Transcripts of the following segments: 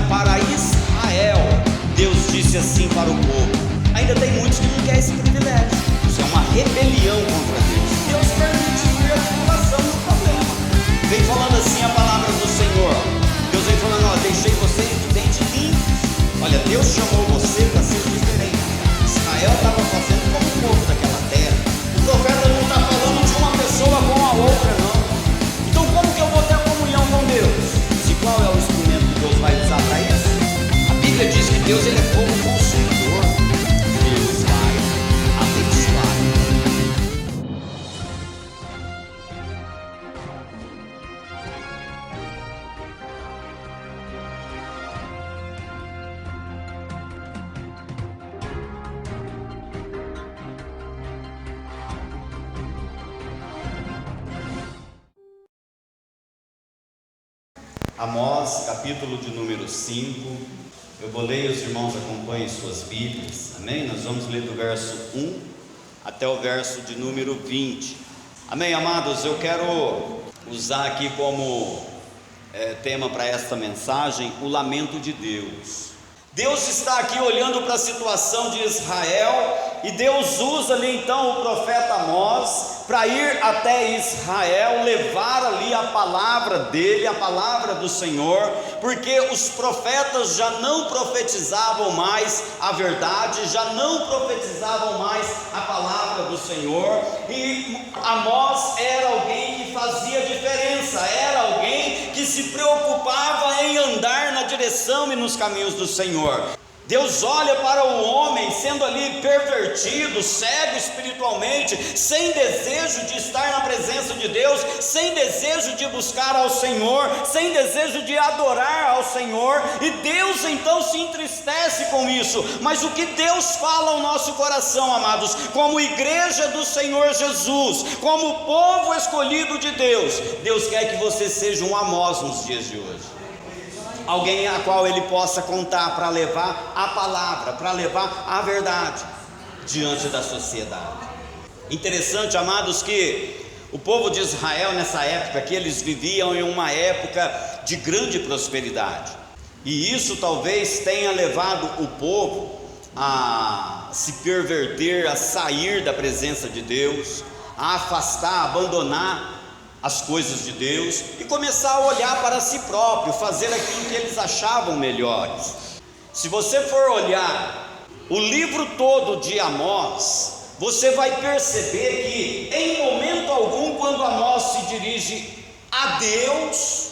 para Israel, Deus disse assim para o povo. Ainda tem muitos que não querem esse privilégio. Isso é uma rebelião contra Deus. Deus permite vir a tribulação do problema. Vem falando assim a palavra do Senhor. Deus vem falando, ó, deixei vocês de dente limpo. Olha, Deus chamou você para ser diferente. Israel estava fazendo como o povo daquela terra. O profeta não está falando de uma pessoa com a outra, não. Então como que eu vou ter comunhão com Deus? Se qual é o instrumento que Deus vai usar para isso? A Bíblia diz que Deus ele é fogo consumidor. Deus vai abençoar. Amós, capítulo de número 5. Eu vou ler e os irmãos acompanhem suas Bíblias, amém? Nós vamos ler do verso 1 até o verso de número 20, amém, amados? Eu quero usar aqui como tema para esta mensagem o lamento de Deus. Deus está aqui olhando para a situação de Israel e Deus usa ali então o profeta Amós para ir até Israel, levar ali a palavra dele, a palavra do Senhor, porque os profetas já não profetizavam mais a verdade, já não profetizavam mais a palavra do Senhor, e Amós era alguém que fazia diferença, era alguém que se preocupava em andar na direção e nos caminhos do Senhor. Deus olha para o homem sendo ali pervertido, cego espiritualmente, sem desejo de estar na presença de Deus, sem desejo de buscar ao Senhor, sem desejo de adorar ao Senhor, e Deus então se entristece com isso. Mas o que Deus fala ao nosso coração, amados, como igreja do Senhor Jesus, como povo escolhido de Deus, Deus quer que você seja um Amós nos dias de hoje. Alguém a qual ele possa contar para levar a palavra, para levar a verdade diante da sociedade. Interessante, amados, que o povo de Israel nessa época, que eles viviam em uma época de grande prosperidade, e isso talvez tenha levado o povo a se perverter, a sair da presença de Deus, a afastar, a abandonar as coisas de Deus e começar a olhar para si próprio, fazer aquilo que eles achavam melhores. Se você for olhar o livro todo de Amós, você vai perceber que em momento algum, quando Amós se dirige a Deus,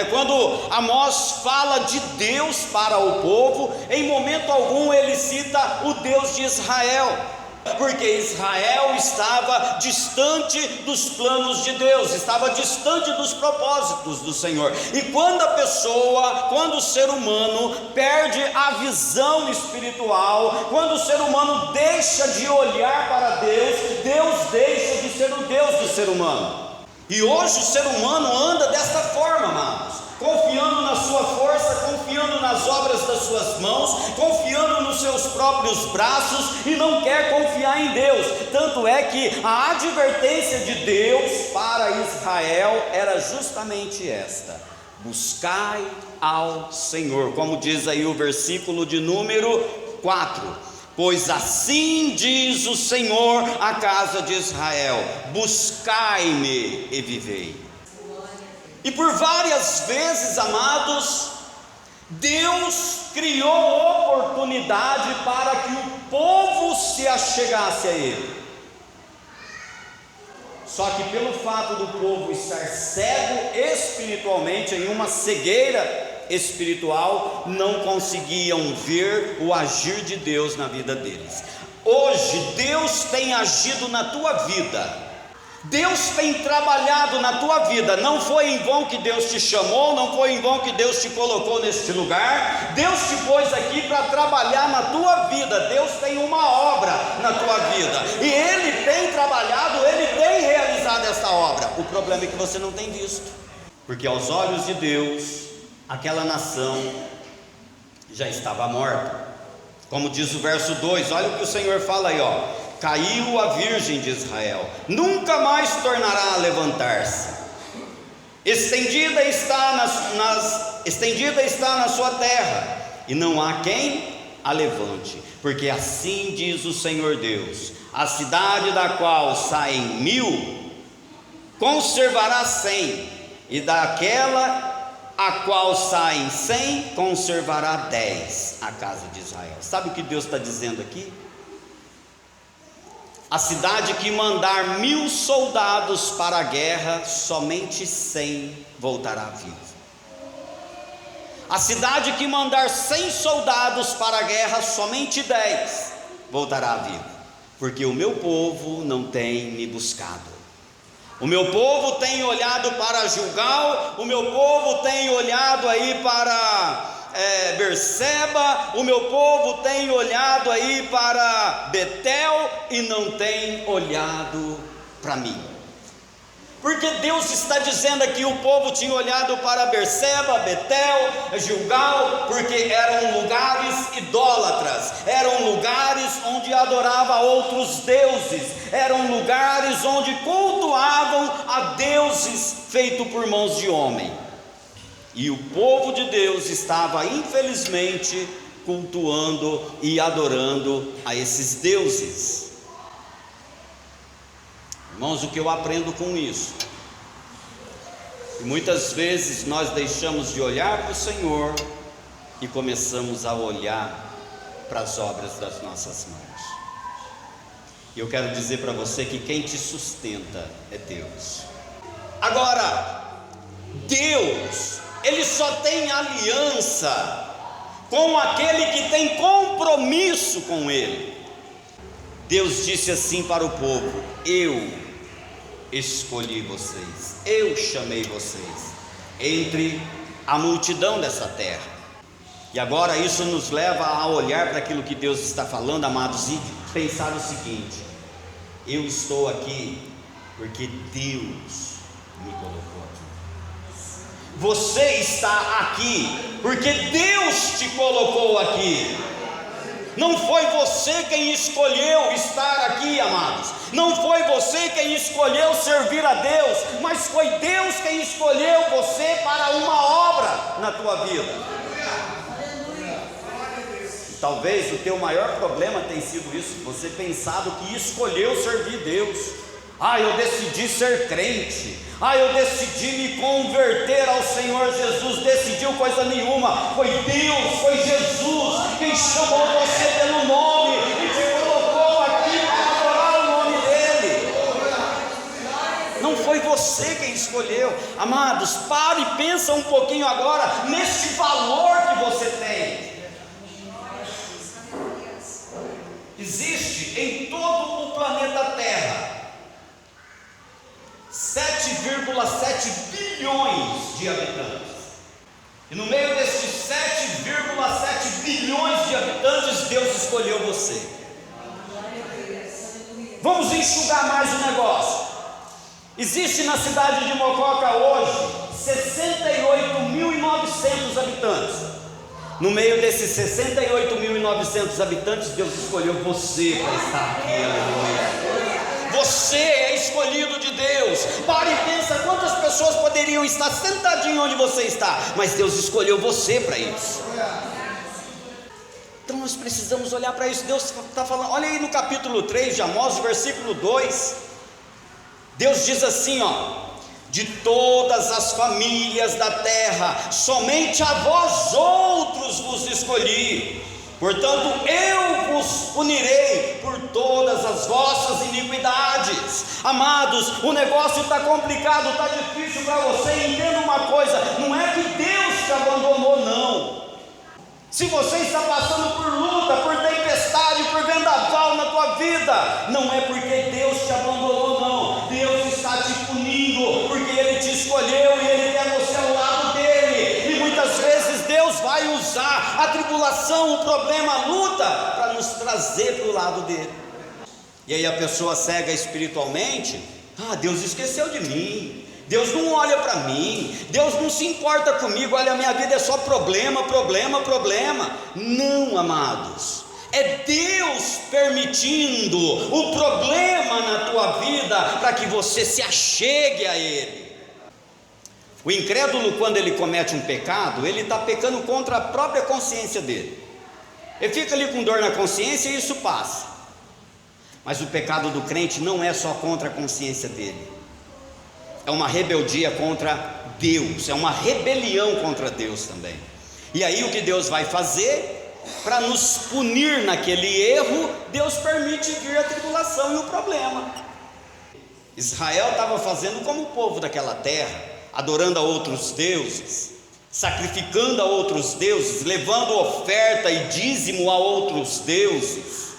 quando Amós fala de Deus para o povo, em momento algum ele cita o Deus de Israel, porque Israel estava distante dos planos de Deus, estava distante dos propósitos do Senhor. E quando o ser humano perde a visão espiritual, quando o ser humano deixa de olhar para Deus, Deus deixa de ser o Deus do ser humano. E hoje o ser humano anda desta forma, amados, confiando na sua força, confiando nas obras das suas mãos, confiando nos seus próprios braços e não quer confiar em Deus. Tanto é que a advertência de Deus para Israel era justamente esta: buscai ao Senhor, como diz aí o versículo de número 4. Pois assim diz o Senhor à casa de Israel: buscai-me e vivei. E por várias vezes, amados, Deus criou oportunidade para que o povo se achegasse a Ele. Só que pelo fato do povo estar cego espiritualmente, em uma cegueira espiritual, não conseguiam ver o agir de Deus na vida deles. Hoje Deus tem agido na tua vida, Deus tem trabalhado na tua vida. Não foi em vão que Deus te chamou, não foi em vão que Deus te colocou neste lugar. Deus te pôs aqui para trabalhar na tua vida. Deus tem uma obra na tua vida, e Ele tem trabalhado, Ele tem realizado esta obra. O problema é que você não tem visto, porque aos olhos de Deus, aquela nação já estava morta. Como diz o verso 2, olha o que o Senhor fala aí, caiu a virgem de Israel, nunca mais tornará a levantar-se. estendida está na sua terra, e não há quem a levante. Porque assim diz o Senhor Deus: a cidade da qual saem 1000, conservará 100, e daquela a qual saem 100, conservará 10, a casa de Israel. Sabe o que Deus está dizendo aqui? A cidade que mandar 1000 soldados para a guerra, somente 100 voltará vivo. A cidade que mandar 100 soldados para a guerra, somente 10 voltará vivo. Porque o meu povo não tem me buscado. O meu povo tem olhado para Gilgal, o meu povo tem olhado aí para Berseba, o meu povo tem olhado aí para Betel e não tem olhado para mim. Porque Deus está dizendo aqui: o povo tinha olhado para Berseba, Betel, Gilgal, porque eram lugares idólatras, eram lugares onde adorava outros deuses, eram lugares onde cultuavam a deuses feitos por mãos de homem. E o povo de Deus estava, infelizmente, cultuando e adorando a esses deuses. Irmãos, o que eu aprendo com isso? E muitas vezes nós deixamos de olhar para o Senhor e começamos a olhar para as obras das nossas mãos. E eu quero dizer para você que quem te sustenta é Deus. Agora, Deus, Ele só tem aliança com aquele que tem compromisso com Ele. Deus disse assim para o povo: eu escolhi vocês, eu chamei vocês entre a multidão dessa terra. E agora isso nos leva a olhar para aquilo que Deus está falando, amados, e pensar o seguinte: eu estou aqui porque Deus me colocou aqui. Você está aqui porque Deus te colocou aqui. Não foi você quem escolheu estar aqui, amados. Não foi você quem escolheu servir a Deus, mas foi Deus quem escolheu você para uma obra na tua vida. E talvez o teu maior problema tenha sido isso: você pensado que escolheu servir Deus. Eu decidi ser crente. Eu decidi me converter ao Senhor Jesus. Decidiu coisa nenhuma. Foi Deus, foi Jesus quem chamou você pelo nome e te colocou aqui para adorar o nome dEle. Não foi você quem escolheu. Amados, pare e pensa um pouquinho agora neste valor que você tem. Existe em todo o planeta Terra 7,7 bilhões de habitantes. E no meio desses 7,7 bilhões de habitantes, Deus escolheu você. Vamos enxugar mais o negócio. Existe na cidade de Mococa hoje 68.900 habitantes. No meio desses 68.900 habitantes, Deus escolheu você para estar aqui. Aleluia. Você é escolhido de Deus. Pare e pensa quantas pessoas poderiam estar sentadinho onde você está, mas Deus escolheu você para isso. Então nós precisamos olhar para isso. Deus está falando, olha aí no capítulo 3 de Amós, versículo 2. Deus diz assim, de todas as famílias da terra, somente a vós outros vos escolhi. Portanto, eu vos punirei por todas as vossas iniquidades. Amados, o negócio está complicado, está difícil para você. Entenda uma coisa: não é que Deus te abandonou, não. Se você está passando por luta, por tempestade, por vendaval na tua vida, não é porque Deus te abandonou, não. Deus está te punindo, porque Ele te escolheu e Ele quer você ao lado dEle. E muitas vezes Deus vai usar a tribulação, o problema, a luta, para nos trazer para o lado dEle. E aí a pessoa cega espiritualmente: Deus esqueceu de mim, Deus não olha para mim, Deus não se importa comigo, olha, a minha vida é só problema, problema, problema. Não, amados, é Deus permitindo o problema na tua vida para que você se achegue a Ele. O incrédulo, quando ele comete um pecado, ele está pecando contra a própria consciência dele. Ele fica ali com dor na consciência e isso passa. Mas o pecado do crente não é só contra a consciência dele, é uma rebeldia contra Deus, é uma rebelião contra Deus também. E aí o que Deus vai fazer? Para nos punir naquele erro, Deus permite vir a tribulação e o problema. Israel estava fazendo como o povo daquela terra, adorando a outros deuses, sacrificando a outros deuses, levando oferta e dízimo a outros deuses.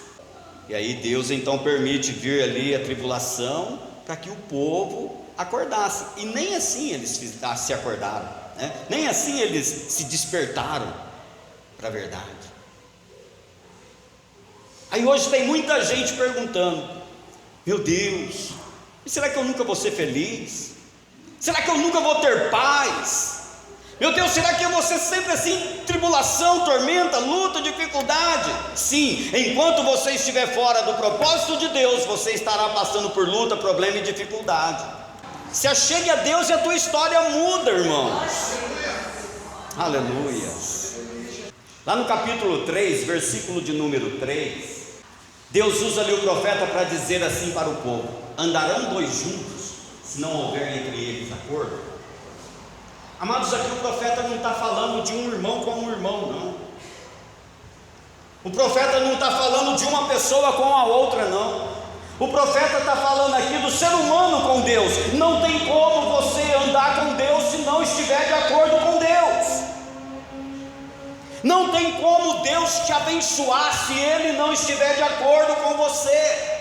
E aí Deus então permite vir ali a tribulação para que o povo acordasse. E nem assim eles se acordaram, né? Nem assim eles se despertaram para a verdade. Aí hoje tem muita gente perguntando: meu Deus, será que eu nunca vou ser feliz? Será que eu nunca vou ter paz? Meu Deus, será que eu vou ser sempre assim, tribulação, tormenta, luta, dificuldade? Sim, enquanto você estiver fora do propósito de Deus, você estará passando por luta, problema e dificuldade. Se achegue a Deus e a tua história muda, irmãos. Aleluia. Lá no capítulo 3, versículo de número 3, Deus usa ali o profeta para dizer assim para o povo: andarão dois juntos, se não houver entre eles acordo? Amados, aqui o profeta não está falando de um irmão com um irmão, não. O profeta não está falando de uma pessoa com a outra, não. O profeta está falando aqui do ser humano com Deus. Não tem como você andar com Deus se não estiver de acordo com Deus. Não tem como Deus te abençoar se Ele não estiver de acordo com você.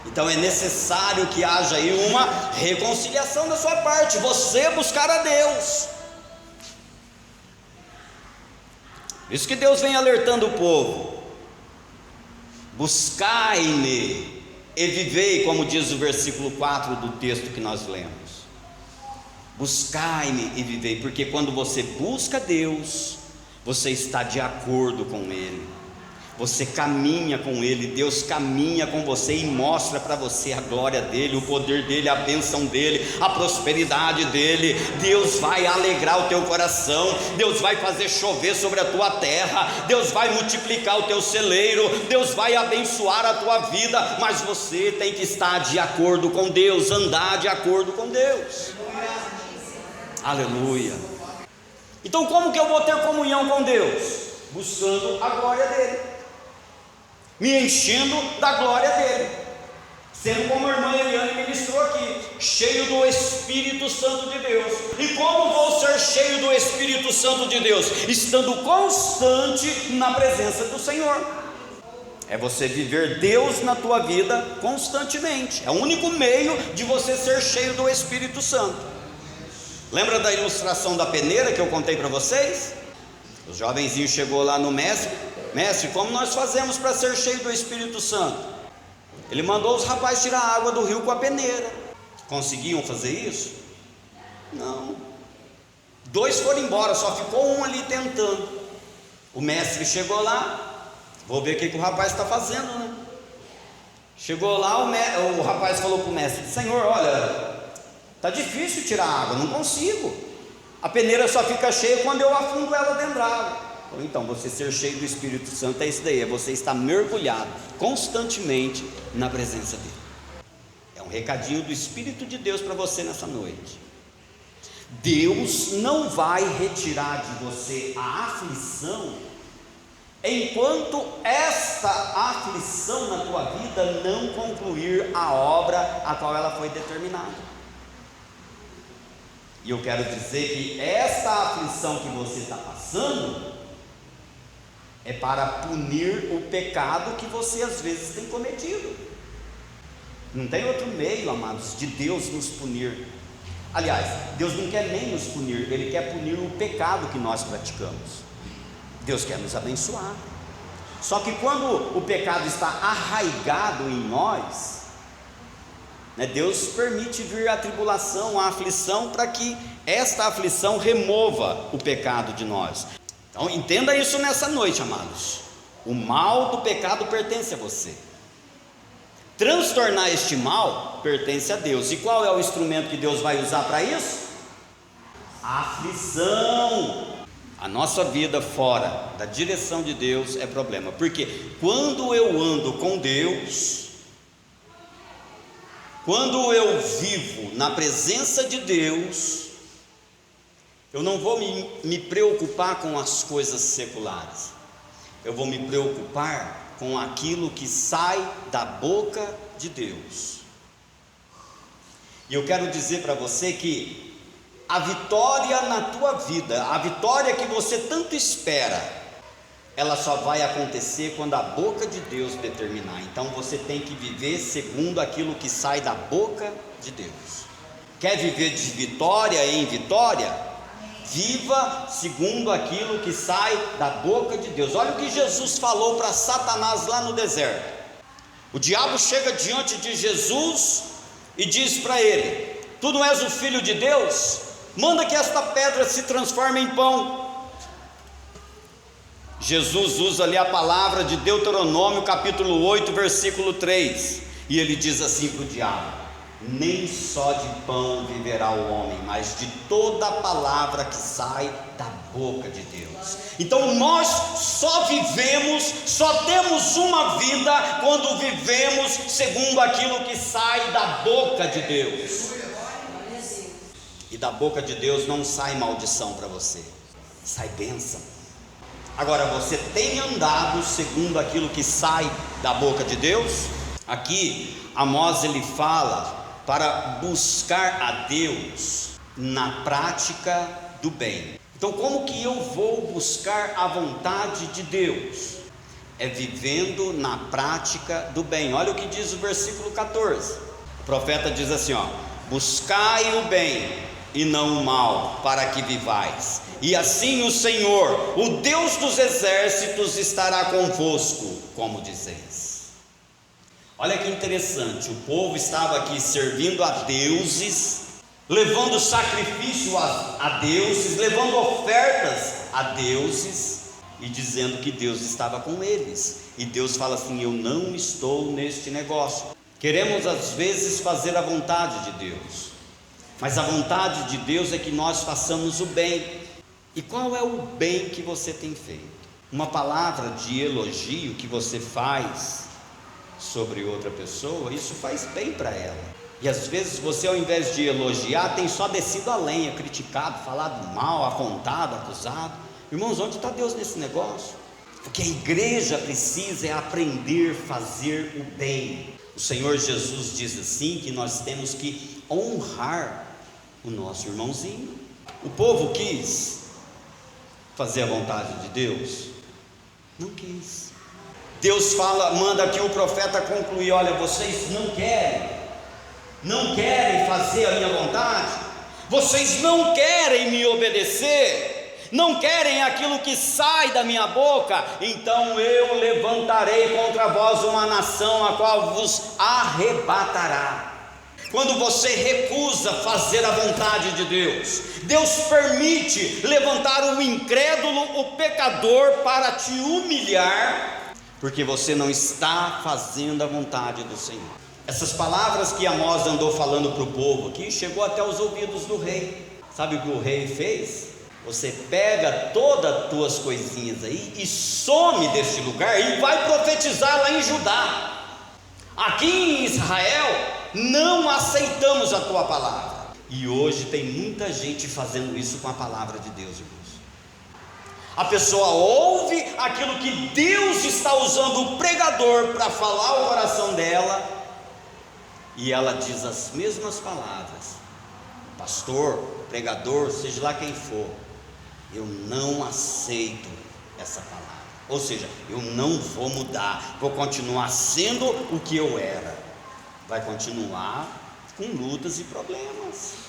Então é necessário que haja aí uma reconciliação da sua parte, você buscar a Deus. Isso que Deus vem alertando o povo: buscai-me e vivei, como diz o versículo 4 do texto que nós lemos. Buscai-me e vivei, porque quando você busca Deus, você está de acordo com Ele, você caminha com Ele, Deus caminha com você e mostra para você a glória dEle, o poder dEle, a bênção dEle, a prosperidade dEle. Deus vai alegrar o teu coração, Deus vai fazer chover sobre a tua terra, Deus vai multiplicar o teu celeiro, Deus vai abençoar a tua vida, mas você tem que estar de acordo com Deus, andar de acordo com Deus. Aleluia. Então como que eu vou ter comunhão com Deus? Buscando a glória dEle, me enchendo da glória dEle, sendo como a irmã Eliane ministrou aqui, cheio do Espírito Santo de Deus. E como vou ser cheio do Espírito Santo de Deus? Estando constante na presença do Senhor. É você viver Deus na tua vida constantemente. É o único meio de você ser cheio do Espírito Santo. Lembra da ilustração da peneira que eu contei para vocês? O jovenzinho chegou lá no mestre: mestre, como nós fazemos para ser cheio do Espírito Santo? Ele mandou os rapazes tirar a água do rio com a peneira. Conseguiam fazer isso? Não. 2 foram embora, só ficou um ali tentando. O mestre chegou lá, vou ver o que o rapaz está fazendo, né? Chegou lá, o rapaz falou para o mestre: Senhor, olha, está difícil tirar a água, não consigo. A peneira só fica cheia quando eu afundo ela dentro da água. Então, você ser cheio do Espírito Santo é isso daí, é você estar mergulhado constantemente na presença dele. É um recadinho do Espírito de Deus para você nessa noite. Deus não vai retirar de você a aflição enquanto esta aflição na tua vida não concluir a obra a qual ela foi determinada. E eu quero dizer que esta aflição que você está passando é para punir o pecado que você às vezes tem cometido. Não tem outro meio, amados, de Deus nos punir. Aliás, Deus não quer nem nos punir, Ele quer punir o pecado que nós praticamos. Deus quer nos abençoar. Só que quando o pecado está arraigado em nós, Deus permite vir a tribulação, a aflição, para que esta aflição remova o pecado de nós. Então entenda isso nessa noite, amados: o mal do pecado pertence a você. Transtornar este mal pertence a Deus. E qual é o instrumento que Deus vai usar para isso? aflição. A nossa vida fora da direção de Deus é problema, porque quando eu ando com Deus, quando eu vivo na presença de Deus, eu não vou me preocupar com as coisas seculares, eu vou me preocupar com aquilo que sai da boca de Deus. E eu quero dizer para você que a vitória na tua vida, a vitória que você tanto espera, ela só vai acontecer quando a boca de Deus determinar. Então você tem que viver segundo aquilo que sai da boca de Deus. Quer viver de vitória em vitória? Viva segundo aquilo que sai da boca de Deus. Olha o que Jesus falou para Satanás lá no deserto. O diabo chega diante de Jesus e diz para ele: tu não és o filho de Deus? Manda que esta pedra se transforme em pão. Jesus usa ali a palavra de Deuteronômio capítulo 8, versículo 3, e ele diz assim para o diabo: nem só de pão viverá o homem, mas de toda a palavra que sai da boca de Deus. Então nós só vivemos, só temos uma vida quando vivemos segundo aquilo que sai da boca de Deus. E da boca de Deus não sai maldição para você, sai bênção. Agora, você tem andado segundo aquilo que sai da boca de Deus? Aqui Amós ele fala para buscar a Deus na prática do bem. Então, como que eu vou buscar a vontade de Deus? É vivendo na prática do bem. Olha o que diz o versículo 14. O profeta diz assim, ó: buscai o bem e não o mal, para que vivais, e assim o Senhor, o Deus dos exércitos, estará convosco, como dizeis. Olha que interessante, o povo estava aqui servindo a deuses, levando sacrifício a deuses, levando ofertas a deuses, e dizendo que Deus estava com eles. E Deus fala assim: eu não estou neste negócio. Queremos às vezes fazer a vontade de Deus, mas a vontade de Deus é que nós façamos o bem. E qual é o bem que você tem feito? Uma palavra de elogio que você faz sobre outra pessoa, isso faz bem para ela. E às vezes você, ao invés de elogiar, tem só descido a lenha, criticado, falado mal, apontado, acusado. Irmãos, onde está Deus nesse negócio? O que a igreja precisa é aprender a fazer o bem. O Senhor Jesus diz assim, que nós temos que honrar o nosso irmãozinho. O povo quis fazer a vontade de Deus? Não quis. Deus fala, manda aqui o profeta concluir: olha, vocês não querem fazer a minha vontade, vocês não querem me obedecer, não querem aquilo que sai da minha boca, então eu levantarei contra vós uma nação, a qual vos arrebatará. Quando você recusa fazer a vontade de Deus, Deus permite levantar o incrédulo, o pecador, para te humilhar, porque você não está fazendo a vontade do Senhor. Essas palavras que Amós andou falando para o povo aqui, chegou até os ouvidos do rei. Sabe o que o rei fez? Você pega todas as tuas coisinhas aí e some deste lugar e vai profetizar lá em Judá. Aqui em Israel não aceitamos a tua palavra. E hoje tem muita gente fazendo isso com a palavra de Deus, irmãos. A pessoa ouve aquilo que Deus está usando o pregador para falar o coração dela, e ela diz as mesmas palavras: pastor, pregador, seja lá quem for, eu não aceito essa palavra. Ou seja, eu não vou mudar, vou continuar sendo o que eu era. Vai continuar com lutas e problemas.